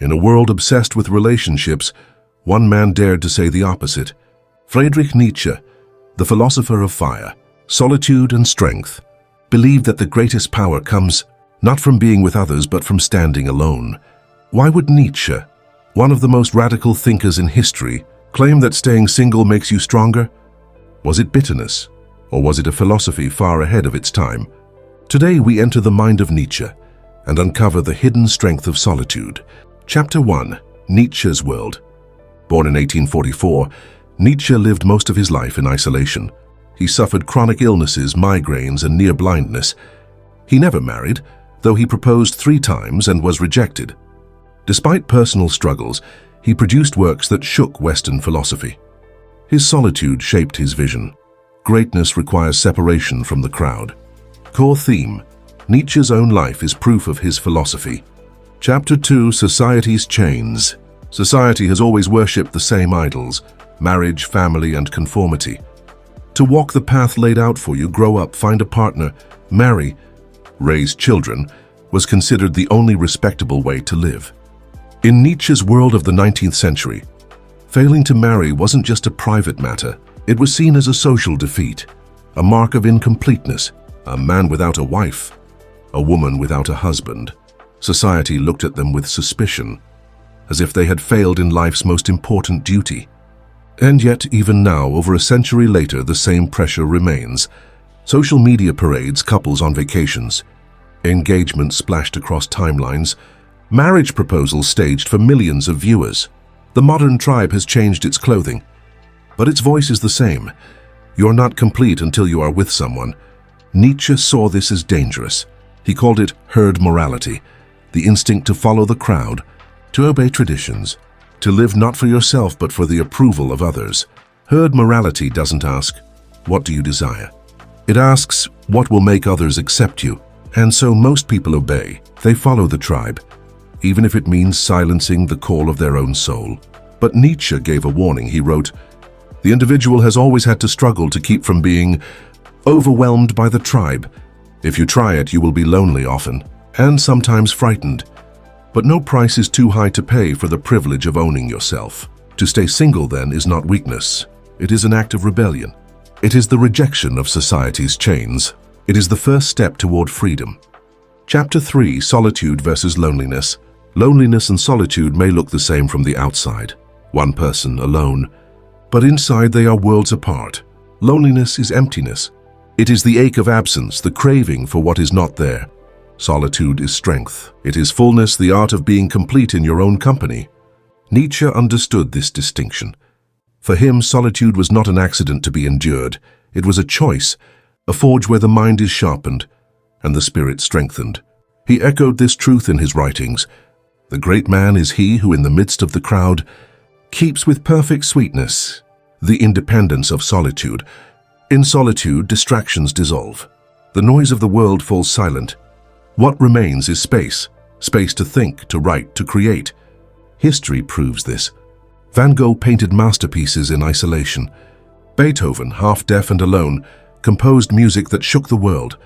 In a world obsessed with relationships, one man dared to say the opposite. Friedrich Nietzsche, the philosopher of fire, solitude and strength, believed that the greatest power comes not from being with others but from standing alone. Why would Nietzsche, one of the most radical thinkers in history, claim that staying single makes you stronger? Was it bitterness, or was it a philosophy far ahead of its time? Today we enter the mind of Nietzsche and uncover the hidden strength of solitude. Chapter 1. Nietzsche's World. Born in 1844, Nietzsche lived most of his life in isolation. He suffered chronic illnesses, migraines, and near blindness. He never married, though he proposed 3 times and was rejected. Despite personal struggles, he produced works that shook Western philosophy. His solitude shaped his vision. Greatness requires separation from the crowd. Core theme: Nietzsche's own life is proof of his philosophy. Chapter 2. Society's Chains. Society has always worshipped the same idols: marriage, family, and conformity. To walk the path laid out for you, grow up, find a partner, marry, raise children, was considered the only respectable way to live. In Nietzsche's world of the 19th century, failing to marry wasn't just a private matter. It was seen as a social defeat, a mark of incompleteness. A man without a wife, a woman without a husband. Society looked at them with suspicion, as if they had failed in life's most important duty. And yet, even now, over a century later, the same pressure remains. Social media parades, couples on vacations, engagements splashed across timelines, marriage proposals staged for millions of viewers. The modern tribe has changed its clothing, but its voice is the same. You're not complete until you are with someone. Nietzsche saw this as dangerous. He called it herd morality, the instinct to follow the crowd, to obey traditions, to live not for yourself but for the approval of others. Herd morality doesn't ask, "What do you desire?" It asks, "What will make others accept you?" And so most people obey. They follow the tribe, even if it means silencing the call of their own soul. But Nietzsche gave a warning. He wrote, "The individual has always had to struggle to keep from being overwhelmed by the tribe. If you try it, you will be lonely often, and sometimes frightened. But no price is too high to pay for the privilege of owning yourself." To stay single, then, is not weakness. It is an act of rebellion. It is the rejection of society's chains. It is the first step toward freedom. Chapter 3. Solitude versus loneliness. Loneliness and solitude may look the same from the outside. One person alone. But inside they are worlds apart. Loneliness is emptiness. It is the ache of absence, the craving for what is not there. Solitude is strength. It is fullness, the art of being complete in your own company. Nietzsche understood this distinction. For him, solitude was not an accident to be endured. It was a choice, a forge where the mind is sharpened and the spirit strengthened. He echoed this truth in his writings. The great man is he who, in the midst of the crowd, keeps with perfect sweetness the independence of solitude. In solitude, distractions dissolve. The noise of the world falls silent. What remains is space. Space to think, to write, to create. History proves this. Van Gogh painted masterpieces in isolation. Beethoven, half deaf and alone, composed music that shook the world.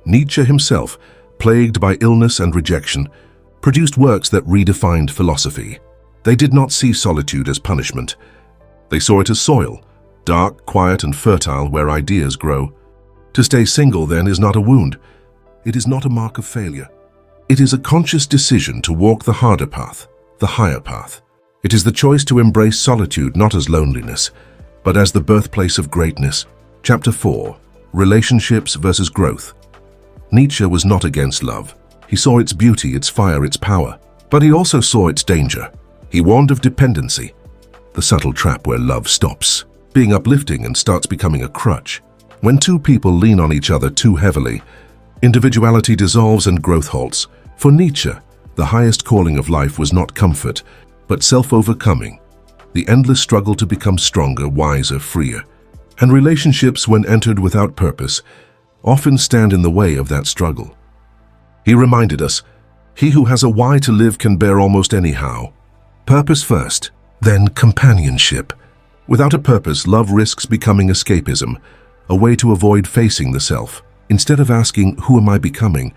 Nietzsche himself, plagued by illness and rejection, produced works that redefined philosophy. They did not see solitude as punishment. They saw it as soil, dark, quiet, and fertile, where ideas grow. To stay single, then, is not a wound. It is not a mark of failure. It is a conscious decision to walk the harder path, the higher path. It is the choice to embrace solitude not as loneliness, but as the birthplace of greatness. Chapter 4. Relationships versus growth. Nietzsche was not against love. He saw its beauty, its fire, its power. But he also saw its danger. He warned of dependency, the subtle trap where love stops being uplifting and starts becoming a crutch. When two people lean on each other too heavily, individuality dissolves and growth halts. For Nietzsche, the highest calling of life was not comfort, but self-overcoming, the endless struggle to become stronger, wiser, freer. And relationships, when entered without purpose, often stand in the way of that struggle. He reminded us, he who has a why to live can bear almost any how. Purpose first, then companionship. Without a purpose, love risks becoming escapism, a way to avoid facing the self. Instead of asking, who am I becoming?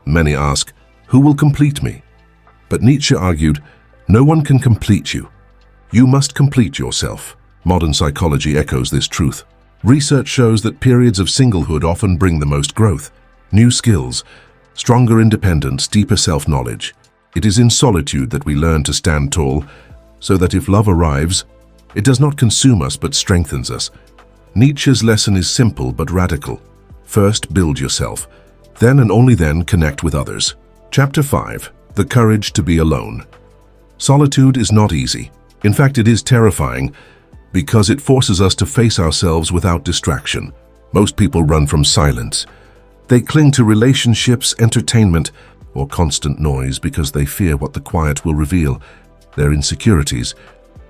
Many ask, who will complete me? But Nietzsche argued, No one can complete you. You must complete yourself. Modern psychology echoes this truth. Research shows that periods of singlehood often bring the most growth, new skills, stronger independence, deeper self-knowledge. It is in solitude that we learn to stand tall, so that if love arrives, it does not consume us but strengthens us. Nietzsche's lesson is simple but radical. First, build yourself. Then and only then connect with others. Chapter 5. The Courage to be Alone. Solitude is not easy. In fact, it is terrifying because it forces us to face ourselves without distraction. Most people run from silence. They cling to relationships, entertainment, or constant noise because they fear what the quiet will reveal, their insecurities,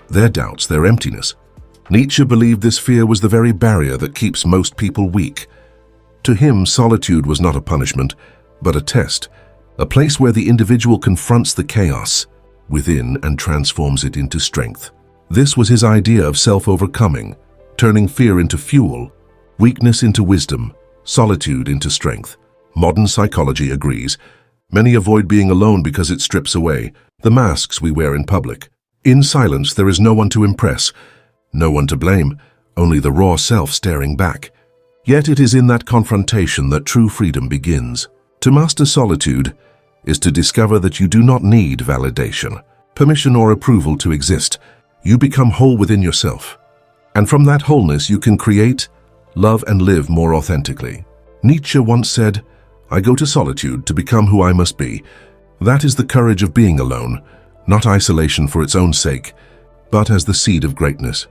their doubts, their emptiness. Nietzsche believed this fear was the very barrier that keeps most people weak. To him, solitude was not a punishment, but a test, a place where the individual confronts the chaos within and transforms it into strength. This was his idea of self-overcoming, turning fear into fuel, weakness into wisdom, solitude into strength. Modern psychology agrees. Many avoid being alone because it strips away the masks we wear in public. In silence, there is no one to impress, no one to blame, only the raw self staring back. Yet it is in that confrontation that true freedom begins. To master solitude is to discover that you do not need validation, permission, or approval to exist. You become whole within yourself. And from that wholeness you can create, love, and live more authentically. Nietzsche once said, "I go to solitude to become who I must be." That is the courage of being alone, not isolation for its own sake, but as the seed of greatness.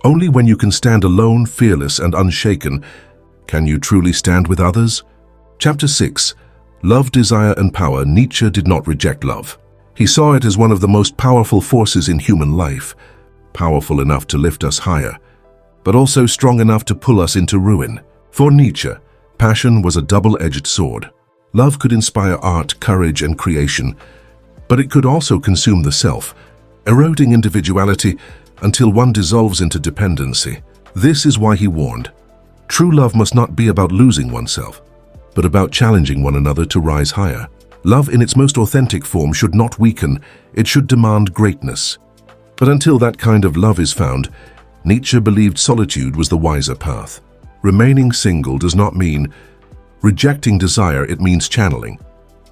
Only when you can stand alone, fearless, and unshaken, can you truly stand with others. Chapter 6. Love, Desire, and Power. Nietzsche did not reject love. He saw it as one of the most powerful forces in human life, powerful enough to lift us higher, but also strong enough to pull us into ruin. For Nietzsche, passion was a double-edged sword. Love could inspire art, courage, and creation, but it could also consume the self, eroding individuality until one dissolves into dependency. This is why he warned, true love must not be about losing oneself, but about challenging one another to rise higher. Love in its most authentic form should not weaken, it should demand greatness. But until that kind of love is found, Nietzsche believed solitude was the wiser path. Remaining single does not mean rejecting desire, it means channeling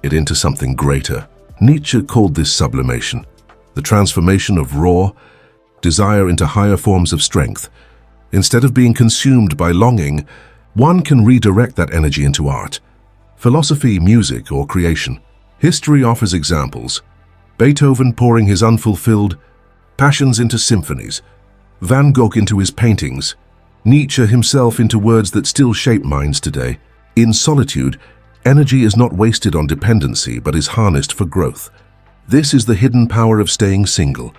it into something greater. Nietzsche called this sublimation, the transformation of raw desire into higher forms of strength. Instead of being consumed by longing, one can redirect that energy into art, philosophy, music, or creation. History offers examples. Beethoven pouring his unfulfilled passions into symphonies, Van Gogh into his paintings, Nietzsche himself into words that still shape minds today. In solitude, energy is not wasted on dependency but is harnessed for growth. This is the hidden power of staying single.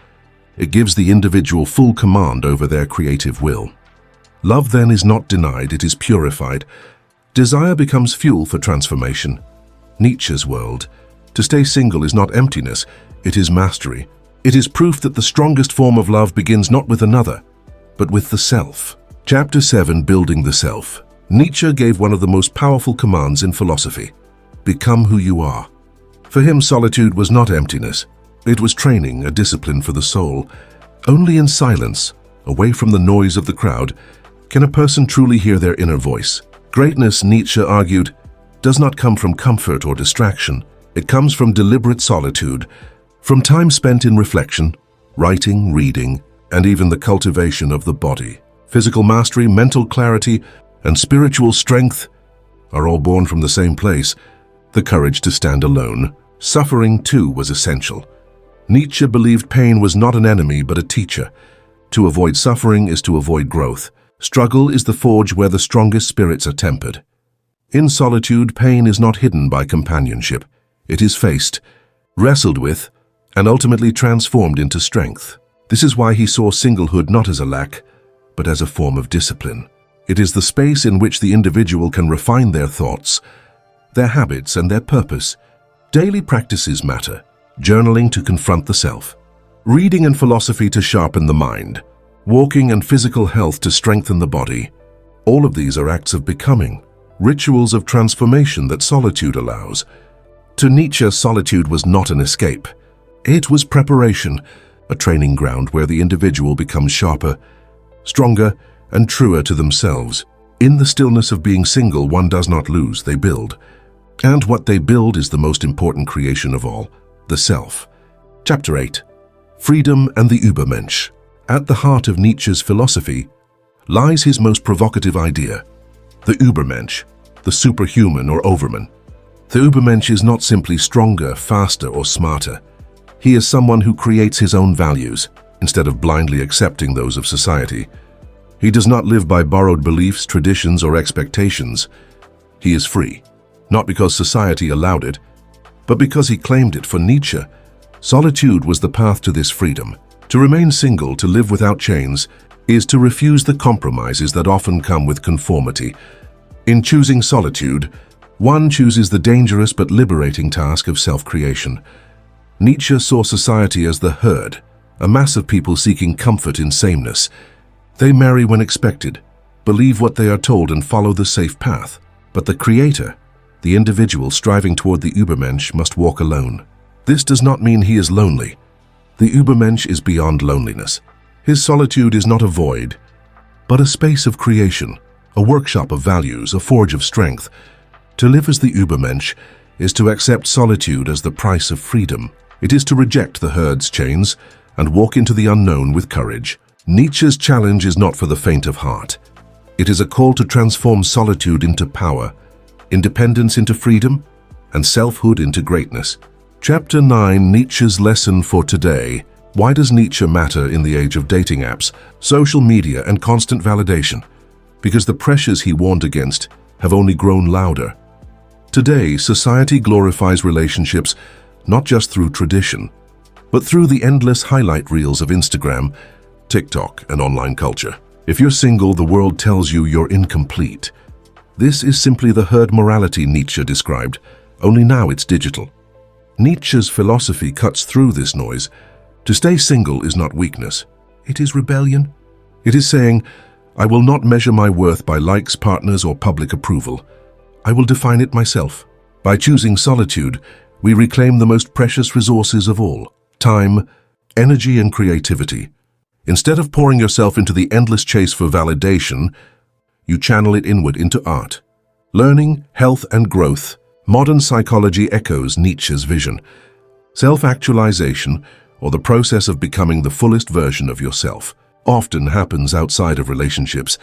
It gives the individual full command over their creative will. Love then is not denied, it is purified. Desire becomes fuel for transformation. Nietzsche's world. To stay single is not emptiness, it is mastery. It is proof that the strongest form of love begins not with another, but with the self. Chapter 7. Building the Self. Nietzsche gave one of the most powerful commands in philosophy. Become who you are. For him, solitude was not emptiness. It was training, a discipline for the soul. Only in silence, away from the noise of the crowd, can a person truly hear their inner voice. Greatness, Nietzsche argued, does not come from comfort or distraction. It comes from deliberate solitude, from time spent in reflection, writing, reading, and even the cultivation of the body. Physical mastery, mental clarity, and spiritual strength are all born from the same place, the courage to stand alone. Suffering, too, was essential. Nietzsche believed pain was not an enemy but a teacher. To avoid suffering is to avoid growth. Struggle is the forge where the strongest spirits are tempered. In solitude, pain is not hidden by companionship. It is faced, wrestled with, and ultimately transformed into strength. This is why he saw singlehood not as a lack, but as a form of discipline. It is the space in which the individual can refine their thoughts, their habits, and their purpose. Daily practices matter. Journaling to confront the self, reading and philosophy to sharpen the mind, walking and physical health to strengthen the body. All of these are acts of becoming, rituals of transformation that solitude allows. To Nietzsche, solitude was not an escape. It was preparation, a training ground where the individual becomes sharper, stronger, and truer to themselves. In the stillness of being single, one does not lose, they build. And what they build is the most important creation of all, the self. Chapter 8. Freedom and the Übermensch. At the heart of Nietzsche's philosophy lies his most provocative idea, the Übermensch, the superhuman or overman. The Übermensch is not simply stronger, faster, or smarter. He is someone who creates his own values, instead of blindly accepting those of society. He does not live by borrowed beliefs, traditions, or expectations. He is free, not because society allowed it, but because he claimed it. For Nietzsche, solitude was the path to this freedom. To remain single, to live without chains, is to refuse the compromises that often come with conformity. In choosing solitude, one chooses the dangerous but liberating task of self-creation. Nietzsche saw society as the herd, a mass of people seeking comfort in sameness. They marry when expected, believe what they are told, and follow the safe path. But the creator, the individual striving toward the Übermensch, must walk alone. This does not mean he is lonely. The Übermensch is beyond loneliness. His solitude is not a void, but a space of creation, a workshop of values, a forge of strength. To live as the Übermensch is to accept solitude as the price of freedom. It is to reject the herd's chains and walk into the unknown with courage. Nietzsche's challenge is not for the faint of heart. It is a call to transform solitude into power, independence into freedom, and selfhood into greatness. Chapter 9. Nietzsche's lesson for today. Why does Nietzsche matter in the age of dating apps, social media, and constant validation? Because the pressures he warned against have only grown louder. Today, society glorifies relationships not just through tradition, but through the endless highlight reels of Instagram, TikTok, and online culture. If you're single, the world tells you you're incomplete. This is simply the herd morality Nietzsche described, only now it's digital. Nietzsche's philosophy cuts through this noise. To stay single is not weakness. It is rebellion. It is saying, I will not measure my worth by likes, partners, or public approval. I will define it myself. By choosing solitude, we reclaim the most precious resources of all: time, energy, and creativity. Instead of pouring yourself into the endless chase for validation, you channel it inward into art, learning, health, and growth. Modern psychology echoes Nietzsche's vision. Self-actualization, or the process of becoming the fullest version of yourself, often happens outside of relationships.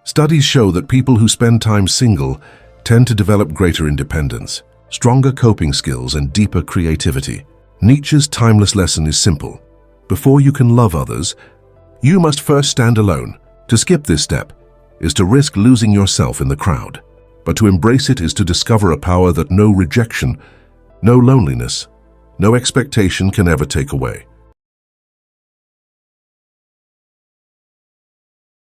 Studies show that people who spend time single tend to develop greater independence, stronger coping skills, and deeper creativity. Nietzsche's timeless lesson is simple. Before you can love others, you must first stand alone. To skip this step is to risk losing yourself in the crowd. But to embrace it is to discover a power that no rejection, no loneliness, no expectation can ever take away.